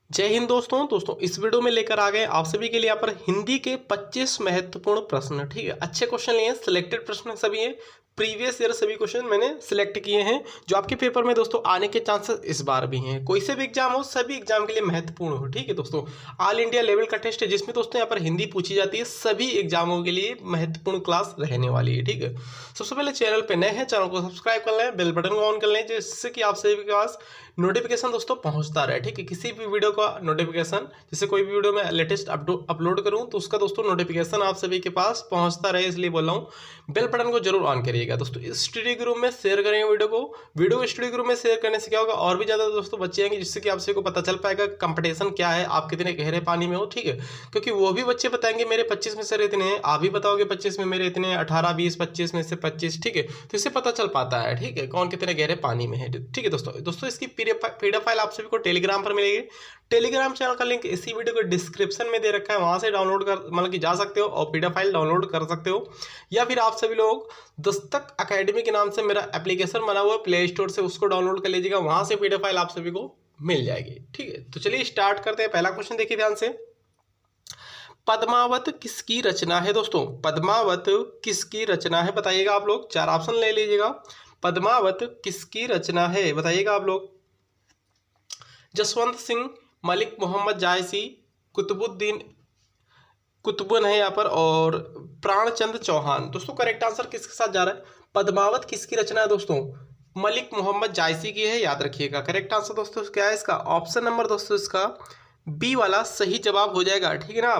जय हिंद दोस्तों इस वीडियो में लेकर आ गए आप सभी के लिए यहाँ पर हिंदी के 25 महत्वपूर्ण प्रश्न। ठीक है, अच्छे क्वेश्चन लिए हैं, सिलेक्टेड प्रश्न सभी हैं, प्रीवियस ईयर सभी क्वेश्चन मैंने सिलेक्ट किए हैं जो आपके पेपर में दोस्तों आने के चांसेस इस बार भी हैं। कोई से भी एग्जाम हो, सभी एग्जाम के लिए महत्वपूर्ण हो। ठीक है दोस्तों, ऑल इंडिया लेवल का टेस्ट है जिसमें दोस्तों यहाँ पर हिंदी पूछी जाती है, सभी एग्जामों के लिए महत्वपूर्ण क्लास रहने वाली है। ठीक है, सबसे पहले चैनल पे नए हैं, चैनल को सब्सक्राइब कर लें, बेल बटन को ऑन कर लें जिससे कि आप सभी के पास नोटिफिकेशन दोस्तों पहुंचता रहे। ठीक है, किसी भी वीडियो का नोटिफिकेशन, जैसे कोई भी वीडियो में लेटेस्ट अपलोड करूं तो उसका दोस्तों नोटिफिकेशन आप सभी के पास पहुंचता रहे, इसलिए बोल रहा हूं बेल बटन को जरूर ऑन करिएगा। दोस्तों स्टडी ग्रुप में शेयर करेंगे वीडियो को स्टडी ग्रुप में शेयर करने से क्या होगा, और भी ज्यादा दोस्तों बच्चे आएंगे जिससे कि आप सभी को पता चल पाएगा कंपटीशन क्या है, आप कितने गहरे पानी में हो। ठीक है, क्योंकि वो भी बच्चे बताएंगे मेरे 25 में से इतने हैं, आप भी बताओगे 25 में मेरे इतने, 18 20 25 में से 25। ठीक है, तो इससे पता चल पाता है ठीक है कौन कितने गहरे पानी में है। ठीक है दोस्तों इसकी पीडीएफ फाइल आप सभी को टेलीग्राम पर मिलेगी। टेलीग्राम चैनल का लिंक इसी वीडियो के डिस्क्रिप्शन में दे रखा है, वहां से डाउनलोड कर मतलब कि जा सकते हो और पीडीएफ फाइल डाउनलोड कर सकते हो, या फिर आप सभी लोग दस्तक एकेडमी के नाम से मेरा एप्लीकेशन बना हुआ है प्ले स्टोर से, उसको डाउनलोड कर लीजिएगा, वहां से पीडीएफ फाइल आप सभी को मिल जाएगी। ठीक है, तो चलिए स्टार्ट करते हैं। पहला क्वेश्चन देखिए ध्यान से, पद्मावत किसकी रचना है। दोस्तों पद्मावत किसकी रचना है बताइएगा आप लोग, चार ऑप्शन ले लीजिएगा। पद्मावत किसकी रचना है बताइएगा आप लोग। जसवंत सिंह, मलिक मोहम्मद जायसी, कुतुबुन है यहाँ पर, और प्राणचंद चौहान। दोस्तों करेक्ट आंसर किसके साथ जा रहा है, पद्मावत किसकी रचना है दोस्तों, मलिक मोहम्मद जायसी की है, याद रखिएगा। करेक्ट आंसर दोस्तों क्या है इसका, ऑप्शन नंबर दोस्तों इसका बी वाला सही जवाब हो जाएगा। ठीक है ना,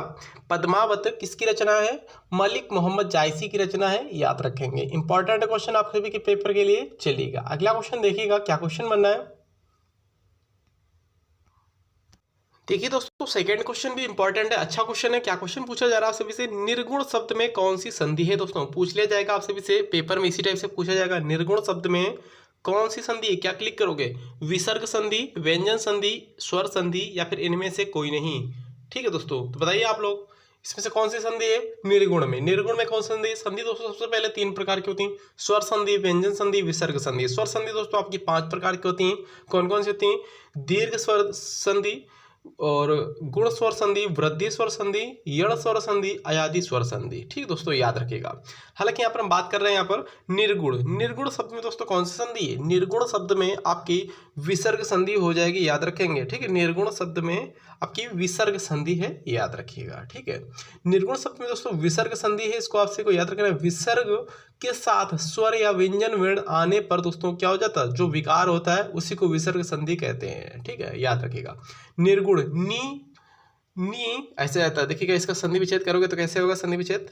पद्मावत किसकी रचना है, मलिक मोहम्मद जायसी की रचना है, याद रखेंगे। इंपॉर्टेंट क्वेश्चन आप सभी के पेपर के लिए। चलिएगा अगला क्वेश्चन देखिएगा, क्या क्वेश्चन बनना है। देखिए दोस्तों सेकंड क्वेश्चन भी इंपॉर्टेंट है, अच्छा क्वेश्चन है। क्या क्वेश्चन पूछा जा रहा है आप सभी से, निर्गुण शब्द में कौन सी संधि है। दोस्तों पूछ लिया जाएगा आप सभी से, पेपर में इसी टाइप से पूछा जाएगा, निर्गुण शब्द में कौन सी संधि है। क्या क्लिक करोगे, विसर्ग संधि, व्यंजन संधि, स्वर संधि, या फिर इनमें से कोई नहीं। ठीक है दोस्तों, तो बताइए आप लोग इसमें से कौन सी संधि है निर्गुण में। निर्गुण में कौन सी संधि है, संधि दोस्तों सबसे पहले तीन प्रकार की होती हैं, स्वर संधि, व्यंजन संधि, विसर्ग संधि। स्वर संधि दोस्तों आपकी 5 प्रकार की होती हैं, कौन कौन सी होती हैं, दीर्घ स्वर संधि, और गुण स्वर संधि, वृद्धि स्वर संधि, यण स्वर संधि, अयादि स्वर संधि। ठीक दोस्तों याद रखिएगा। हालांकि यहाँ पर हम बात कर रहे हैं यहाँ पर निर्गुण। निर्गुण शब्द में दोस्तों कौन सी संधि है, निर्गुण शब्द में आपकी विसर्ग संधि हो जाएगी, याद रखेंगे। ठीक है, निर्गुण शब्द में आपकी विसर्ग संधि है, याद रखिएगा। ठीक है, निर्गुण शब्द में दोस्तों विसर्ग संधि है, इसको आपसे को याद रखना है। विसर्ग के साथ स्वर या व्यंजन वर्ण आने पर दोस्तों क्या हो जाता है, जो विकार होता है उसी को विसर्ग संधि कहते हैं। ठीक है, याद रखिएगा। निर्गुण नी ऐसे आता है, देखिएगा इसका संधि विच्छेद करोगे तो कैसे होगा, संधि विच्छेद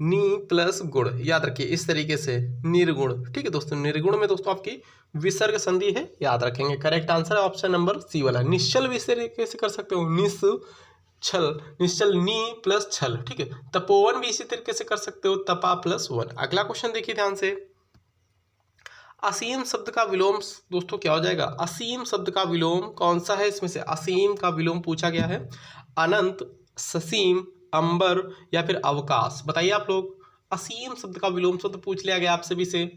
नी प्लस गुण, याद रखिए इस तरीके से निर्गुण। ठीक है दोस्तों, निर्गुण में दोस्तों आपकी विसर्ग संधि है, याद रखेंगे। करेक्ट आंसर है ऑप्शन नंबर सी वाला। निश्चल भी इस तरीके से कर सकते हो, निश्चल नी प्लस छल। ठीक है, तपोवन भी इसी तरीके से कर सकते हो, तपा प्लस वन। अगला क्वेश्चन देखिए ध्यान से, असीम शब्द का विलोम दोस्तों क्या हो जाएगा, असीम शब्द का विलोम कौन सा है। इसमें से असीम का विलोम पूछा गया है, अनंत, ससीम, अंबर, या फिर अवकाश। बताइए आप लोग, असीम शब्द का विलोम शब्द पूछ लिया गया आप सभी से।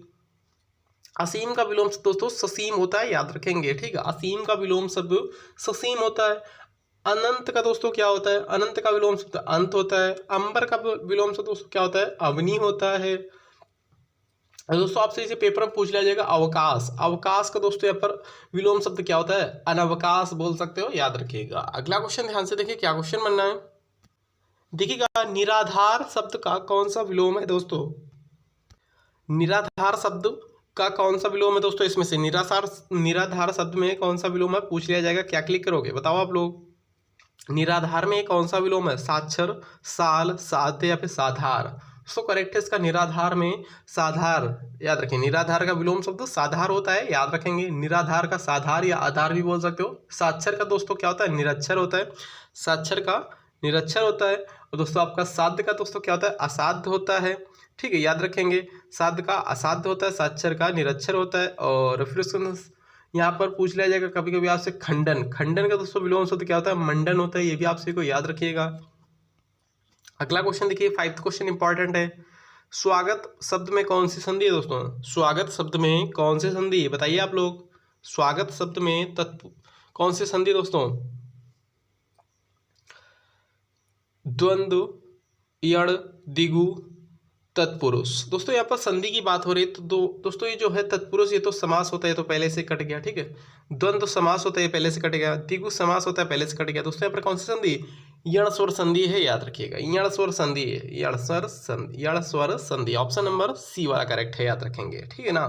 असीम का विलोम शब्द दोस्तों ससीम होता है, याद रखेंगे। ठीक है, असीम का विलोम शब्द ससीम होता है। अनंत का दोस्तों क्या होता है, अनंत का विलोम शब्द अंत होता है। अंबर का विलोम शब्द दोस्तों क्या होता है, अवनी होता है। दोस्तों आपसे इसे पेपर में पूछ लिया जाएगा अवकाश, अवकाश का दोस्तों यहाँ पर विलोम शब्द क्या होता है, अनवकाश बोल सकते हो, याद रखिएगा। अगला क्वेश्चन ध्यान से देखिए, क्या क्वेश्चन बनना है। देखिएगा निराधार शब्द का कौन सा विलोम है दोस्तों, निराधार शब्द का कौन सा विलोम है दोस्तों। इसमें से निराधार शब्द में कौन सा विलोम है पूछ लिया जाएगा, क्या क्लिक करोगे बताओ आप लोग। निराधार में कौन सा विलोम है, साक्षर, साल, साध्य, या फिर साधार। सो करेक्ट है इसका निराधार में साधार, याद रखें। निराधार का विलोम शब्द साधार होता है, याद रखेंगे। निराधार का साधार या आधार भी बोल सकते हो। साक्षर का दोस्तों क्या होता है, निरक्षर होता है। साक्षर का निरक्षर होता है। और दोस्तों आपका साध्य का दोस्तों क्या होता है, असाध्य होता है। ठीक है, याद रखेंगे। साध्य का असाध्य होता है, साक्षर का निरक्षर होता है। और फिर उसको यहाँ पर पूछ लिया जाएगा कभी कभी आपसे खंडन, खंडन का दोस्तों विलोम शब्द क्या होता है, मंडन होता है। ये भी आपसे को याद रखिएगा। अगला क्वेश्चन देखिए, 5th क्वेश्चन इंपॉर्टेंट है। स्वागत शब्द में कौन सी संधि है दोस्तों, स्वागत शब्द में कौन सी संधि है बताइए आप लोग। स्वागत शब्द में कौन सी संधि दोस्तों? द्वंद्व, यण, दिगु, तत्पुरुष। दोस्तों यहाँ पर संधि की बात हो रही है, तो दोस्तों ये जो है तत्पुरुष, ये तो समास होता है, तो पहले से कट गया, ठीक है। द्वंद्व समास होता है, पहले से कट गया। दिगु समास होता है, पहले से कट गया। दोस्तों यहाँ पर कौन सी संधि? यण स्वर संधि है, याद रखिएगा, यण स्वर संधि है, यण स्वर संधि। ऑप्शन नंबर सी वाला करेक्ट है, याद रखेंगे, ठीक है ना।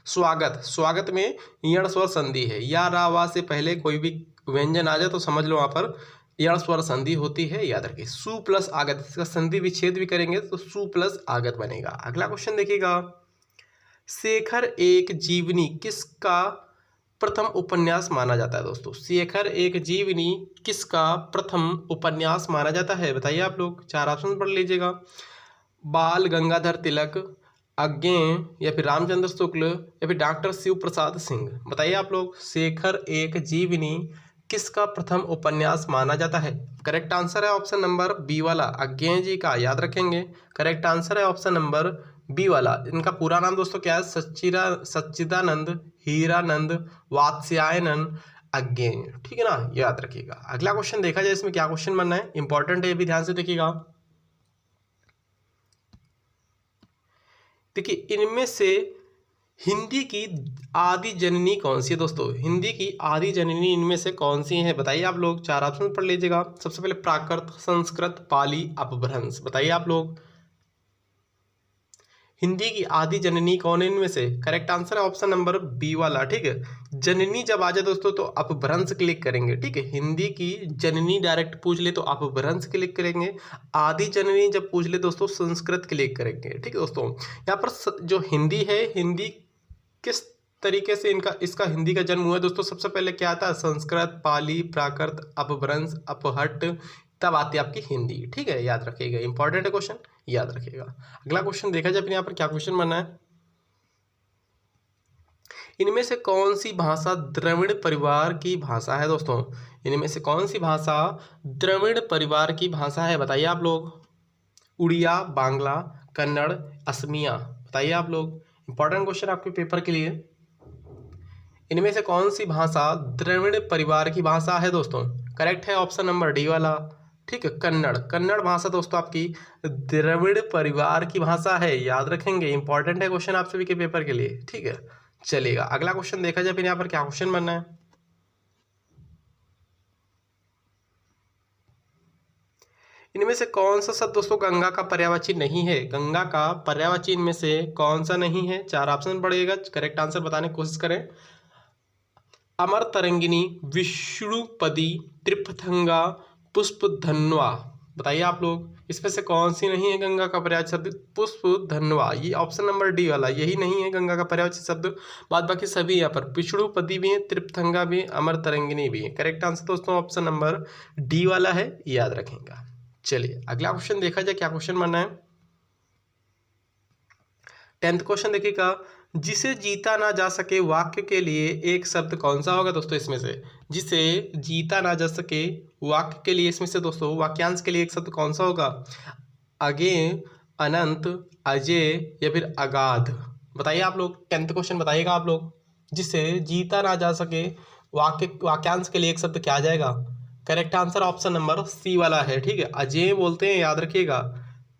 स्वागत, स्वागत में यण स्वर संधि है। या रा वा से पहले कोई भी व्यंजन आ जाए तो समझ लो वहाँ पर यण स्वर संधि होती है, याद रखिए। सु प्लस आगत, इसका संधि विच्छेद भी करेंगे तो सु प्लस आगत बनेगा। अगला क्वेश्चन देखिएगा, शेखर एक जीवनी किसका प्रथम उपन्यास माना जाता है? दोस्तों शेखर एक जीवनी किसका प्रथम उपन्यास माना जाता है? बताइए आप लोग, 4 ऑप्शन पढ़ लीजिएगा। बाल गंगाधर तिलक, अज्ञेय, या फिर रामचंद्र शुक्ल, या फिर डॉक्टर शिव प्रसाद सिंह। बताइए आप लोग, शेखर एक जीवनी किसका प्रथम उपन्यास माना जाता है? करेक्ट आंसर है ऑप्शन नंबर बी वाला, अज्ञेय जी का, याद रखेंगे। करेक्ट आंसर है ऑप्शन नंबर बी वाला। इनका पूरा नाम दोस्तों क्या है? सच्चिदानंद हीरानंद वात्स्यायन अज्ञेय, ठीक है ना, याद रखिएगा। अगला क्वेश्चन देखा जाए, इसमें क्या क्वेश्चन बनना है, इंपॉर्टेंट है, ये भी ध्यान से देखिएगा। देखिए इनमें से हिंदी की आदि जननी कौन सी है? दोस्तों हिंदी की आदि जननी इनमें से कौन सी है? बताइए आप लोग, 4 ऑप्शन पढ़ लीजिएगा। सबसे पहले प्राकृत, संस्कृत, पाली, अपभ्रंश। बताइए आप लोग, हिंदी की आदि जननी कौन है इनमें से? करेक्ट आंसर है ऑप्शन नंबर बी वाला, ठीक है। जननी जब आ जाए दोस्तों तो अपभ्रंश क्लिक करेंगे, ठीक है। हिंदी की जननी डायरेक्ट पूछ ले तो अपभ्रंश क्लिक करेंगे। आदि जननी जब पूछ ले दोस्तों संस्कृत क्लिक करेंगे, ठीक है दोस्तों। यहाँ पर जो हिंदी है, हिंदी किस तरीके से इसका हिंदी का जन्म हुआ है दोस्तों? सबसे पहले क्या आता है? संस्कृत, पाली, प्राकृत, अपभ्रंश, अपहट, तब आती है आपकी हिंदी, ठीक है, याद रखिएगा। इंपॉर्टेंट है क्वेश्चन, याद रखिएगा। अगला क्वेश्चन देखा जाए, यहाँ पर क्या क्वेश्चन बनना है, इनमें से कौन सी भाषा द्रविड़ परिवार की भाषा है? दोस्तों इनमें से कौन सी भाषा द्रविड़ परिवार की भाषा है? बताइए आप लोग, उड़िया, बांग्ला, कन्नड़, असमिया। बताइए आप लोग, इंपॉर्टेंट क्वेश्चन आपके पेपर के लिए। इनमें से कौन सी भाषा द्रविड़ परिवार की भाषा है? दोस्तों करेक्ट है ऑप्शन नंबर डी वाला, ठीक है, कन्नड़। कन्नड़ भाषा दोस्तों आपकी द्रविड़ परिवार की भाषा है, याद रखेंगे। इंपॉर्टेंट है क्वेश्चन आप सभी के पेपर के लिए, ठीक है, चलेगा। अगला क्वेश्चन देखा जाए, फिर यहाँ पर क्या क्वेश्चन बनना है, इनमें से कौन सा शब्द दोस्तों गंगा का पर्यायवाची नहीं है? गंगा का पर्यायवाची इनमें से कौन सा नहीं है? 4 ऑप्शन पड़ेगा, करेक्ट आंसर बताने की कोशिश करें। अमर तरंगिनी, विष्णुपदी, त्रिपथंगा, पुष्पधन्वा। बताइए आप लोग, इसमें से कौन सी नहीं है गंगा का पर्यायवाची शब्द? पुष्पधन्वा, ये ऑप्शन नंबर डी वाला, यही नहीं है गंगा का पर्यायवाची शब्द। बाद बाकी सभी यहाँ पर विष्णुपदी भी है, त्रिपथंगा भी, अमर तरंगिनी भी है। करेक्ट आंसर दोस्तों ऑप्शन नंबर डी वाला है, याद रखेंगे। चलिए अगला क्वेश्चन देखा जाए, क्या क्वेश्चन बनना है, 10th क्वेश्चन देखिएगा। जिसे जीता ना जा सके वाक्य के लिए एक शब्द कौन सा होगा? दोस्तों इसमें से जिसे जीता ना जा सके वाक्य के लिए, इसमें से दोस्तों वाक्यांश के लिए एक शब्द कौन सा होगा? अगेय, अनंत, अजय, या फिर अगाध। बताइए आप लोग, 10th क्वेश्चन बताइएगा आप लोग। जिसे जीता ना जा सके वाक्यांश के लिए एक शब्द क्या आ जाएगा? Correct answer option number C वाला है, ठीक है, अजय बोलते हैं, याद रखिएगा।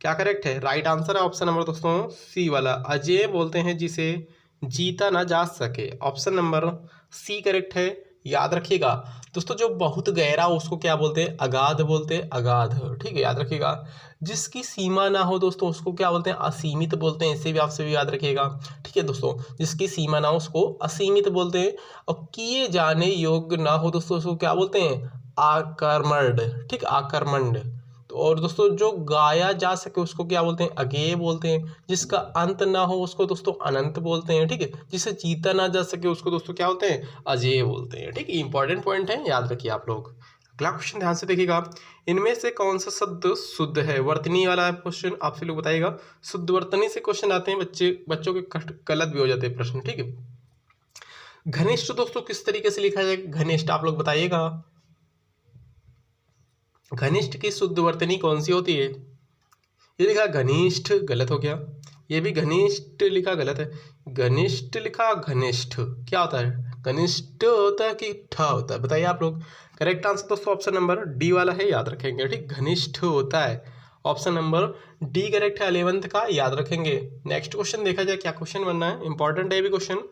क्या करेक्ट है? राइट आंसर है ऑप्शन नंबर दोस्तों सी वाला, अजय बोलते हैं जिसे जीता ना जा सके। ऑप्शन नंबर सी करेक्ट है, याद रखिएगा। दोस्तों जो बहुत गहरा उसको क्या बोलते हैं? अगाध बोलते हैं, अगाध, ठीक है, याद रखिएगा। जिसकी सीमा ना हो दोस्तों उसको क्या बोलते हैं? असीमित बोलते हैं, इसे भी आपसे भी याद रखिएगा, ठीक है दोस्तों। जिसकी सीमा ना हो उसको असीमित बोलते हैं, और किए जाने योग्य ना हो दोस्तों उसको क्या बोलते हैं? आकर्मण्ड, ठीक, आकर्मण्ड। तो और दोस्तों जो गाया जा सके उसको क्या बोलते हैं? अगेय बोलते हैं। जिसका अंत ना हो उसको दोस्तों अनंत बोलते हैं, ठीक है। जिसे जीता ना जा सके उसको दोस्तों क्या बोलते हैं? अजेय बोलते हैं, ठीक है। इंपॉर्टेंट पॉइंट है, याद रखिए आप लोग। अगला क्वेश्चन ध्यान से देखिएगा। इनमें से कौन सा शब्द शुद्ध है? वर्तनी वाला क्वेश्चन आपसे लोग बताइएगा। शुद्ध वर्तनी से क्वेश्चन आते हैं, बच्चों के गलत भी हो जाते हैं प्रश्न, ठीक है। घनिष्ठ दोस्तों किस तरीके से लिखा जाएगा? घनिष्ठ आप लोग बताइएगा। घनिष्ठ की शुद्ध वर्तनी कौन सी होती है? ये लिखा घनिष्ठ, गलत हो गया। ये भी घनिष्ठ लिखा, गलत है। घनिष्ठ लिखा, घनिष्ठ क्या होता है? घनिष्ठ होता है कि ठ होता है, बताइए आप लोग। करेक्ट आंसर दोस्तों ऑप्शन नंबर डी वाला है, याद रखेंगे। ठीक, घनिष्ठ होता है, ऑप्शन नंबर डी करेक्ट है 11th का, याद रखेंगे। नेक्स्ट क्वेश्चन देखा जाए, क्या क्वेश्चन बनना है, इंपॉर्टेंट है भी क्वेश्चन।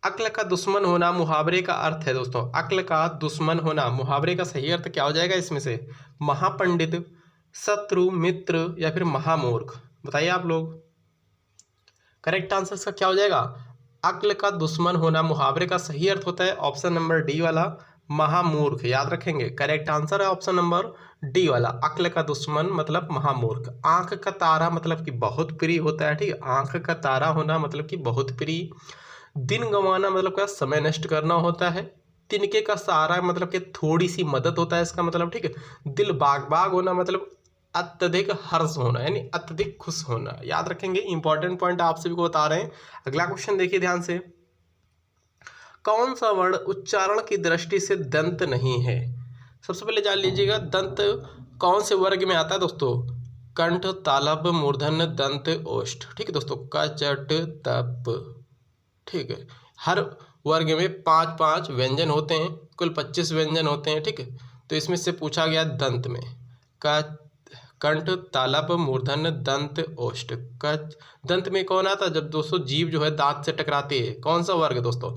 अक्ल का दुश्मन होना मुहावरे का अर्थ है दोस्तों। अक्ल का दुश्मन होना मुहावरे का सही अर्थ क्या हो जाएगा इसमें से? महापंडित, शत्रु, मित्र या फिर महामूर्ख, बताइए आप लोग। करेक्ट आंसर इसका क्या हो जाएगा? अक्ल का दुश्मन होना मुहावरे का सही अर्थ होता है ऑप्शन नंबर डी वाला, महामूर्ख, याद रखेंगे। करेक्ट आंसर है ऑप्शन नंबर डी वाला, अक्ल का दुश्मन मतलब महामूर्ख। आंख का तारा मतलब कि बहुत प्रिय होता है, ठीक है, आंख का तारा होना मतलब कि बहुत प्रिय। दिन गंवाना मतलब क्या? समय नष्ट करना होता है। तिनके का सहारा मतलब कि थोड़ी सी मदद होता है इसका मतलब, ठीक है। दिल बाग बाग होना मतलब अत्यधिक हर्ष होना, यानी अत्यधिक खुश होना, याद रखेंगे। इंपॉर्टेंट पॉइंट आप सभी को बता रहे हैं। अगला क्वेश्चन देखिए ध्यान से, कौन सा वर्ण उच्चारण की दृष्टि से दंत नहीं है? सबसे पहले जान लीजिएगा दंत कौन से वर्ग में आता है दोस्तों। कंठ, तालव्य, मूर्धन्य, दंत, ओष्ठ, ठीक है दोस्तों। क, चट, तप, ठीक है। हर वर्ग में 5-5 व्यंजन होते हैं, कुल 25 व्यंजन होते हैं, ठीक है। तो इसमें से पूछा गया दंत में क, कंठ, तालव्य, मूर्धन्य, दंत, ओष्ठ। दंत में कौन आता है? जब दोस्तों जीभ जो है दांत से टकराती है, कौन सा वर्ग दोस्तों?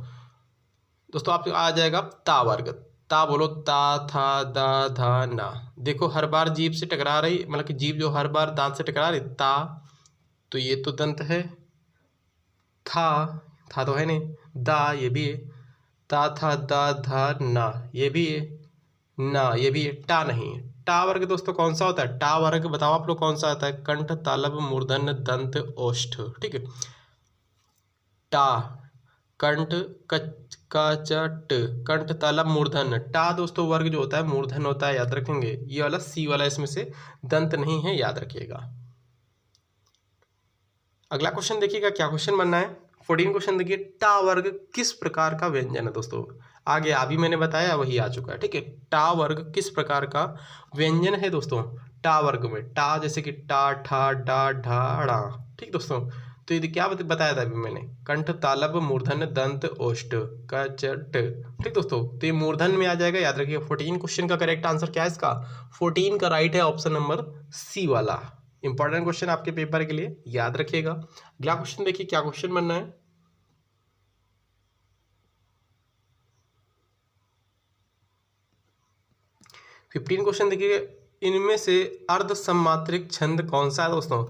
दोस्तों आप आ जाएगा ता वर्ग। ता बोलो, ता, था, दा, धा, ना। देखो हर बार जीभ से टकरा रही, मतलब कि जीभ जो हर बार दांत से टकरा रही, ता, तो ये तो दंत है। था तो है नहीं, दा ये भी है, ता, था, दा, धा, ना ये भी है, ना ये भी है, टा नहीं है। टा वर्ग दोस्तों कौन सा होता है? टा वर्ग बताओ आप लोग कौन सा आता है? कंठ, तालव्य, मूर्धन्य, दंत, ओष्ठ, ठीक है। टा, कंठ, कचट, कंठ, तालव्य, मूर्धन्य। टा दोस्तों वर्ग जो होता है मूर्धन्य होता है, याद रखेंगे। ये वाला सी वाला इसमें से दंत नहीं है, याद रखिएगा। अगला क्वेश्चन देखिएगा, क्या क्वेश्चन बनना है। 14 क्वेश्चन देखिए, टा वर्ग किस प्रकार का व्यंजन है दोस्तों? आगे अभी मैंने बताया वही आ चुका है, ठीक है। टा वर्ग किस प्रकार का व्यंजन है दोस्तों? टा वर्ग में टा जैसे कि टा, ठा, डा, ढा, ड़ा, ठीक दोस्तों। तो ये क्या बताया था अभी मैंने? कंठ, तालव्य, मूर्धन्य, दंत, ओष्ठ, क, चट, ठीक दोस्तों। तो ये मूर्धन्य में आ जाएगा, याद रखिए। 14 क्वेश्चन का करेक्ट आंसर क्या है इसका? 14 का राइट है ऑप्शन नंबर सी वाला। इंपॉर्टेंट क्वेश्चन आपके पेपर के लिए, याद रखिएगा। अगला क्वेश्चन देखिए, क्या क्वेश्चन बनना है। फिफ्टीन क्वेश्चन देखिए, इनमें से अर्ध सम्मात्रिक छंद कौन सा है दोस्तों?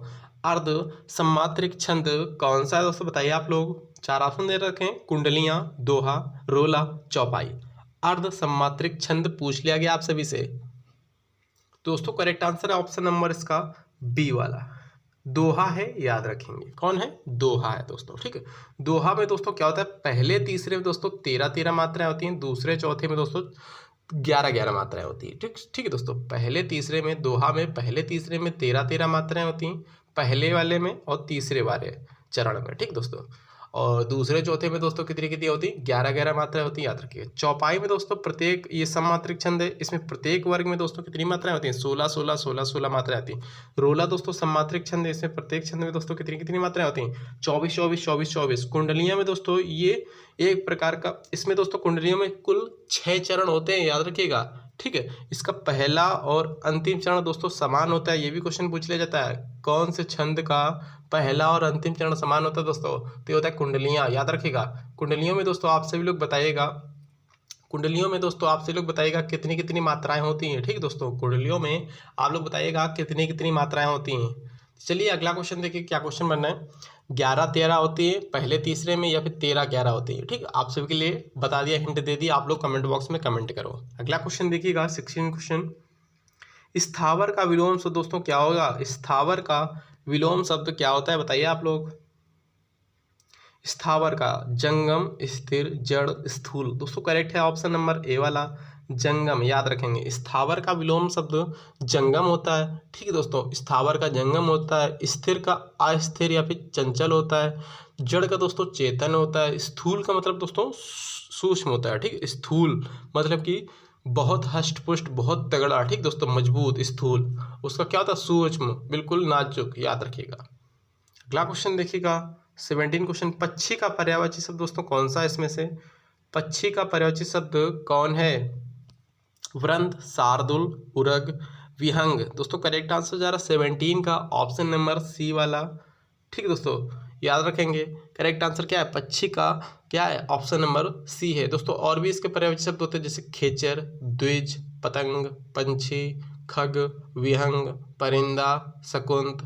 अर्ध सम्मात्रिक छंद कौन सा है दोस्तों, बताइए आप लोग। 4 ऑप्शन दे रखे हैं, कुंडलियां, दोहा, रोला, चौपाई। अर्ध सम्मात्रिक छंद पूछ लिया गया आप सभी से दोस्तों। करेक्ट आंसर है ऑप्शन नंबर इसका बी वाला, दोहा है, याद रखेंगे। कौन है? दोहा है दोस्तों, ठीक है। दोहा में दोस्तों क्या होता है? पहले तीसरे में दोस्तों 13-13 मात्राएं होती हैं, दूसरे चौथे में दोस्तों 11-11 मात्राएं होती है, ठीक ठीक है दोस्तों। पहले तीसरे में, दोहा में पहले तीसरे में 13-13 मात्राएं होती हैं, पहले वाले में और तीसरे वाले चरण में, ठीक दोस्तों। और दूसरे चौथे में दोस्तों कितनी कितनी होती है? 11-11 मात्राएं होती है, याद रखिए। चौपाई में दोस्तों प्रत्येक, ये सम्मात्रिक छंद है, इसमें प्रत्येक वर्ग में दोस्तों कितनी मात्राएं होती हैं? 16-16-16-16 मात्राएं आती हैं। रोला दोस्तों सम्मात्रिक छंद है, इसमें प्रत्येक छंद में दोस्तों कितनी कितनी मात्राएं होती हैं? 24-24-24-24। कुंडलियां में दोस्तों ये एक प्रकार का, इसमें दोस्तों कुंडलियों में कुल 6 चरण होते हैं, याद रखिएगा, ठीक है। इसका पहला और अंतिम चरण दोस्तों समान होता है, ये भी क्वेश्चन पूछ लिया जाता है। कौन से छंद का पहला और अंतिम चरण समान होता है दोस्तों? तो ये होता है कुंडलियां, याद रखिएगा। कुंडलियों में दोस्तों आप सभी लोग बताइएगा, कुंडलियों में दोस्तों आप सभी लोग बताइएगा कितनी कितनी मात्राएं होती हैं, ठीक दोस्तों। कुंडलियों में आप लोग बताइएगा कितनी कितनी मात्राएं होती हैं। चलिए अगला क्वेश्चन देखिए, क्या क्वेश्चन बनना है। 11-13 होती है पहले तीसरे में, या फिर 13-11 होती है, ठीक। आप सभी के लिए बता दिया, हिंट दे दिया, आप लोग कमेंट बॉक्स में कमेंट करो। अगला क्वेश्चन देखिएगा, 16 क्वेश्चन। स्थावर का विलोम शब्द दोस्तों क्या होगा? स्थावर का विलोम शब्द क्या होता है, बताइए आप लोग। स्थावर का जंगम, स्थिर, जड़, स्थूल। दोस्तों करेक्ट है ऑप्शन नंबर ए वाला, जंगम, याद रखेंगे। स्थावर का विलोम शब्द जंगम होता है, ठीक है दोस्तों। स्थावर का जंगम होता है, स्थिर का अस्थिर या फिर चंचल होता है, जड़ का दोस्तों चेतन होता है, स्थूल का मतलब दोस्तों सूक्ष्म होता है, ठीक। स्थूल मतलब कि बहुत हष्ट पुष्ट, बहुत तगड़ा, ठीक दोस्तों, मजबूत। स्थूल उसका क्या होता है? सूक्ष्म, बिल्कुल नाजुक, याद रखिएगा। अगला क्वेश्चन देखिएगा, 17 क्वेश्चन, पक्षी का पर्यायवाची शब्द दोस्तों कौन सा है इसमें से? पक्षी का पर्यायवाची शब्द कौन है? वृंद, शार्दूल, उरग, विहंग। दोस्तों करेक्ट आंसर जा रहा 17 का ऑप्शन नंबर सी वाला। ठीक है दोस्तों, याद रखेंगे करेक्ट आंसर क्या है? पक्षी का क्या है? ऑप्शन नंबर सी है दोस्तों। और भी इसके पर्यायवाची शब्द होते हैं जैसे खेचर, द्विज, पतंग, पंछी, खग, विहंग, परिंदा, शकुंत,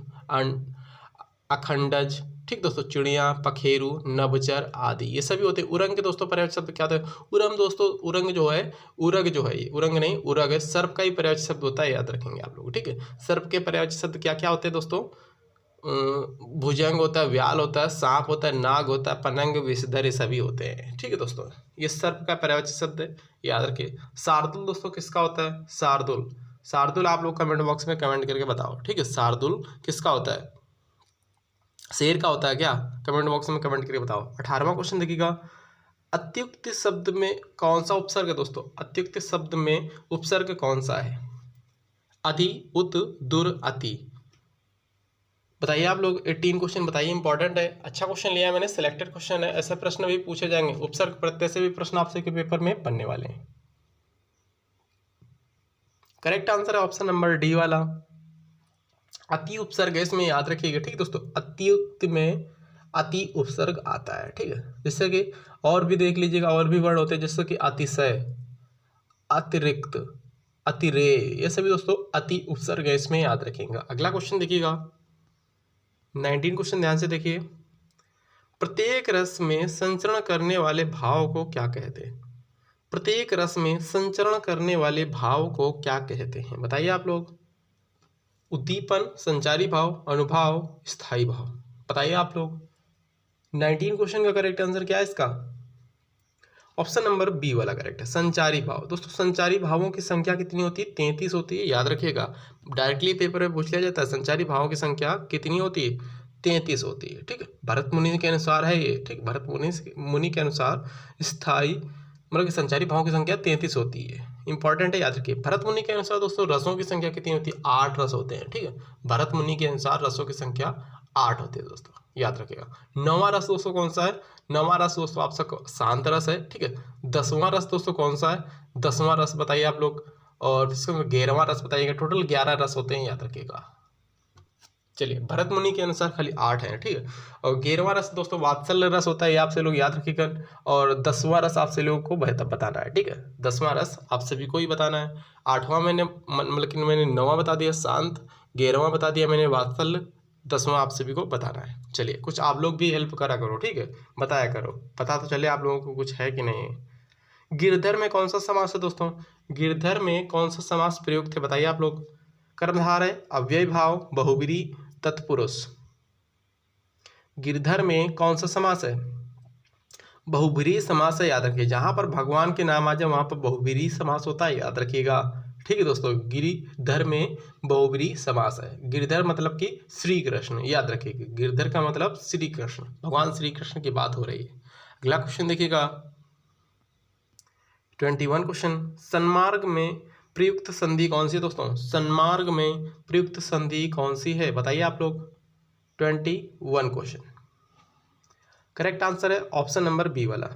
अखंडज। ठीक दोस्तों, चिड़िया, पखेरु, नभचर आदि ये सभी होते हैं। उरंग के दोस्तों पर्यायवाची शब्द क्या होता है? उरम दोस्तों, उरंग जो है, उरग जो है, ये उरंग नहीं उरग है, सर्प का ही पर्यायवाची शब्द होता है, याद रखेंगे आप लोग। ठीक है, सर्प के पर्यायवाची शब्द क्या क्या होते हैं दोस्तों? भुजंग होता है, व्याल होता है, सांप होता है, नाग होता है, पनंग, विषधर, ये सभी होते हैं। ठीक है दोस्तों, ये सर्प का पर्यायवाची शब्द है, याद रखिए। शार्दुल दोस्तों किसका होता है? शार्दुल, शार्दुल आप लोग कमेंट बॉक्स में कमेंट करके बताओ। ठीक है, शार्दुल किसका होता है? शेर का होता है क्या? कमेंट बॉक्स में कमेंट करके बताओ। 18वां क्वेश्चन देखिएगा, अत्युक्त शब्द में कौन सा उपसर्ग है दोस्तों? अत्युक्त शब्द में उपसर्ग कौन सा है? अति, उत, दुर, अति। बताइए आप लोग। 18 क्वेश्चन बताइए, इंपॉर्टेंट है, अच्छा क्वेश्चन लिया है मैंने, सिलेक्टेड क्वेश्चन है, ऐसे प्रश्न भी पूछे जाएंगे, उपसर्ग प्रत्यय से भी प्रश्न आपसे के पेपर में बनने वाले हैं। करेक्ट आंसर है ऑप्शन नंबर डी वाला, अति उपसर्ग है इसमें, याद रखिएगा। ठीक है दोस्तों, अत्युक्त में अति उपसर्ग आता है। ठीक है, जैसे कि और भी देख लीजिएगा, और भी वर्ड होते हैं जैसे कि अतिशय, अतिरिक्त, अतिरेय, ये सभी दोस्तों अति उपसर्ग है इसमें, याद रखिएगा। अगला क्वेश्चन देखिएगा, 19 क्वेश्चन ध्यान से देखिए, प्रत्येक रस में संचरण करने वाले भाव को क्या कहते हैं? प्रत्येक रस में संचरण करने वाले भाव को क्या कहते हैं? बताइए आप लोग। उद्दीपन, संचारी भाव, अनुभाव, स्थायी भाव। बताइए आप लोग। 19 क्वेश्चन का करेक्ट आंसर क्या है इसका? ऑप्शन नंबर बी वाला करेक्ट है, संचारी भाव। दोस्तों संचारी भावों की संख्या कितनी होती है? 33 होती है, याद रखिएगा। डायरेक्टली पेपर में पूछ लिया जाता है, संचारी भावों की संख्या कितनी होती है? 33 होती है। ठीक है, भरत मुनि के अनुसार है ये। ठीक, भरत मुनि के अनुसार स्थायी मतलब कि संचारी भावों की संख्या 33 होती है। इंपॉर्टेंट है, याद रखिए। भरत मुनि के अनुसार दोस्तों रसों की संख्या कितनी होती है? 8 रस होते हैं। ठीक है, भरत मुनि के अनुसार रसों की संख्या 8 होती है दोस्तों, याद रखिएगा। 9वां रस दोस्तों कौन सा है? 9वां रस दोस्तों आप सबको शांत रस है। ठीक है, 10वां रस दोस्तों कौन सा है? 10वां रस बताइए आप लोग। और इसके 11वां रस बताइएगा। टोटल 11 रस होते हैं, याद रखिएगा। चलिए, भरत मुनि के अनुसार खाली 8 है। ठीक है, और 11वां रस दोस्तों वात्सल्य रस होता है, ये आपसे लोग याद रखिएगा। और 10वां रस आपसे लोगों को बेहतर बताना है। ठीक है, 10वां रस आप सभी को ही बताना है। 8वां मैंने मतलब कि मैंने 9वां बता दिया शांत, 11वां बता दिया मैंने वात्सल्य, 10वां आप सभी को बताना है। चलिए, कुछ आप लोग भी हेल्प करा करो। ठीक है, बताया करो, पता तो चले आप लोगों को कुछ है कि नहीं। गिरधर में कौन सा समास है दोस्तों? गिरधर में कौन सा समास प्रयुक्त है? बताइए आप लोग। कर्मधारय, अव्यय भाव, बहुब्रीहि, तत्पुरुष। गिरधर में कौन सा समास है? बहुब्रीहि समास है, याद रखिए। जहां पर भगवान के नाम आ जाए वहां पर बहुब्रीहि समास होता है, याद रखिएगा। ठीक है दोस्तों, गिरिधर में बहुब्रीहि समास है। गिरधर मतलब कि श्री कृष्ण, याद रखिएगा। गिरधर का मतलब श्री कृष्ण, भगवान श्री कृष्ण की बात हो रही है। अगला क्वेश्चन देखिएगा, 21 क्वेश्चन, सन्मार्ग में प्रयुक्त संधि कौन सी है दोस्तों? सन्मार्ग में प्रयुक्त संधि कौन सी है? बताइए आप लोग। 21 क्वेश्चन, करेक्ट आंसर है ऑप्शन नंबर बी वाला,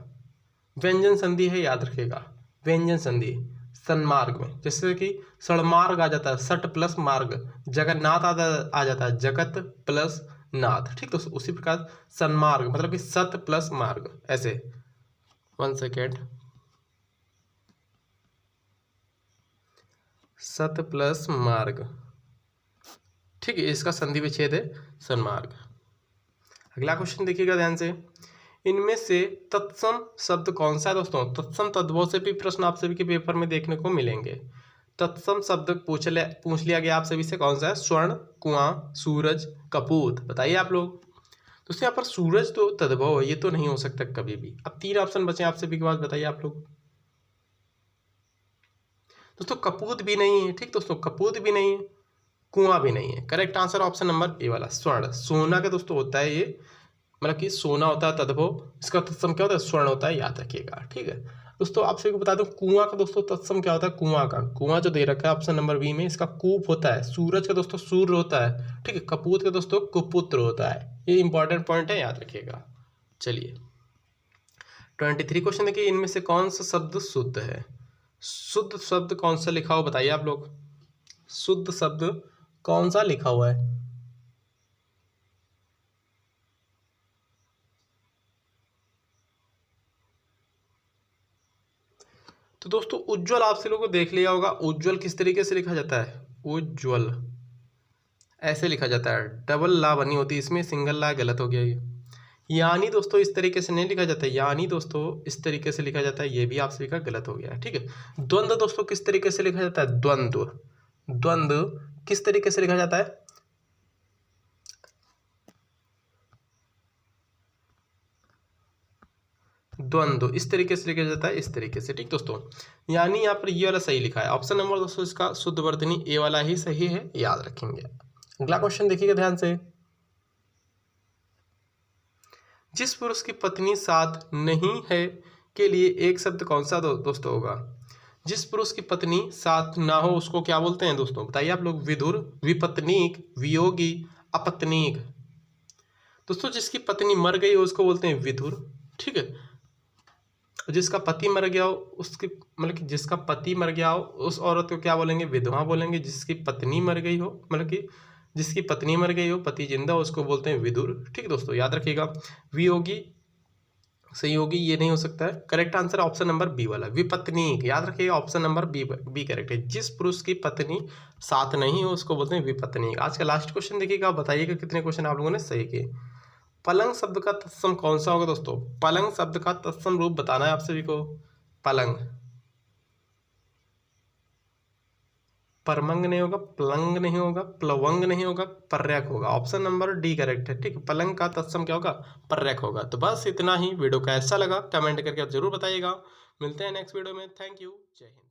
व्यंजन संधि है, याद रखिएगा। व्यंजन संधि सन्मार्ग में, जैसे कि सड़मार्ग आ जाता है, सट प्लस मार्ग, जगन्नाथ आ जाता है, जगत प्लस नाथ। ठीक, तो उसी प्रकार सन्मार्ग मतलब कि सत प्लस मार्ग, ऐसे। 1 सेकेंड, सत प्लस मार्ग। ठीक है, इसका संधि विच्छेद है सन्मार्ग। अगला क्वेश्चन देखिएगा ध्यान से, इनमें से तत्सम शब्द कौन सा है दोस्तों? तत्सम तद्भव से भी प्रश्न आप सभी के पेपर में देखने को मिलेंगे। तत्सम शब्द पूछ लिया गया आप सभी से, कौन सा है? स्वर्ण, कुआं, सूरज, कपूत। बताइए आप लोग। दोस्तों यहाँ पर सूरज तो तद्भव है, ये तो नहीं हो सकता कभी भी। अब 3 ऑप्शन बचे आप सभी के पास, बताइए आप लोग। दोस्तों कपूत भी नहीं है। ठीक दोस्तों, कपूत भी नहीं है, कुआं भी नहीं है। Correct answer option number A वाला, स्वर्ण। सोना का दोस्तों होता है ये, मतलब कि सोना होता है तद्भव, इसका तत्सम क्या होता है? स्वर्ण होता है, याद रखिएगा। ठीक है दोस्तों, आप सभी को बता दूं कुआं का दोस्तों तत्सम क्या होता है? कुआं का, कुआं जो दे रखा है ऑप्शन नंबर बी में, इसका कूप होता है। सूरज का दोस्तों सूर्य होता है। ठीक है, कपूत का दोस्तों कुपुत्र होता है। ये इंपॉर्टेंट पॉइंट है, याद रखिएगा। चलिए 23 क्वेश्चन देखिए, इनमें से कौन सा शब्द शुद्ध है? शुद्ध शब्द कौन सा लिखा हो बताइए आप लोग, शुद्ध शब्द कौन सा लिखा हुआ है? तो दोस्तों उज्ज्वल आपसे लोगों को देख लिया होगा, उज्ज्वल किस तरीके से लिखा जाता है? उज्ज्वल ऐसे लिखा जाता है, डबल ला बनी होती है इसमें, सिंगल ला गलत हो गया ये। यानी दोस्तों इस तरीके से नहीं लिखा जाता है, यानी दोस्तों इस तरीके से लिखा जाता है, ये भी आप सभी का गलत हो गया है, ठीक है। द्वंद्व दोस्तों किस तरीके से लिखा जाता है? द्वंद्व, द्वंद्व किस तरीके से लिखा जाता है? द्वंद्व इस तरीके से लिखा जाता है, इस तरीके से, ठीक दोस्तों। यानी यहाँ पर ये वाला सही लिखा है, ऑप्शन नंबर दोस्तों इसका शुद्ध वर्तनी ए वाला ही सही है, याद रखेंगे। अगला क्वेश्चन देखिएगा ध्यान से, जिस पुरुष की पत्नी साथ नहीं है के लिए एक शब्द कौन सा दोस्तों होगा? जिस पुरुष की पत्नी साथ ना हो उसको क्या बोलते हैं दोस्तों, बताइए आप लोग? विधुर, विपत्नीक, वियोगी, अपत्नीक। दोस्तों जिसकी पत्नी मर गई हो उसको बोलते हैं विधुर, ठीक है। जिसका पति मर गया हो उसकी, मतलब कि जिसका पति मर गया हो उस औरत को क्या बोलेंगे? विधवा बोलेंगे। जिसकी पत्नी मर गई हो, मतलब कि जिसकी पत्नी मर गई हो, पति जिंदा हो, उसको बोलते हैं विधुर, ठीक दोस्तों, याद रखिएगा। वियोगी, संयोगी ये नहीं हो सकता है, correct answer option number B वाला, विपत्नीक, याद रखिएगा, ऑप्शन नंबर बी करेक्ट है। जिस पुरुष की पत्नी साथ नहीं हो उसको बोलते हैं विपत्नीक। आज का लास्ट क्वेश्चन देखिएगा, बताइएगा कितने क्वेश्चन आप लोगों ने सही किए। पलंग शब्द का तत्सम कौन सा होगा दोस्तों? पलंग शब्द का तत्सम रूप बताना है आप सभी को। पलंग, परमंग नहीं होगा, पलंग नहीं होगा, प्लवंग नहीं होगा, पर्यक होगा, ऑप्शन नंबर डी करेक्ट है, ठीक। पलंग का तत्सम क्या होगा? पर्यक होगा। तो बस इतना ही, वीडियो कैसा लगा कमेंट करके आप जरूर बताइएगा। मिलते हैं नेक्स्ट वीडियो में, थैंक यू, जय हिंद।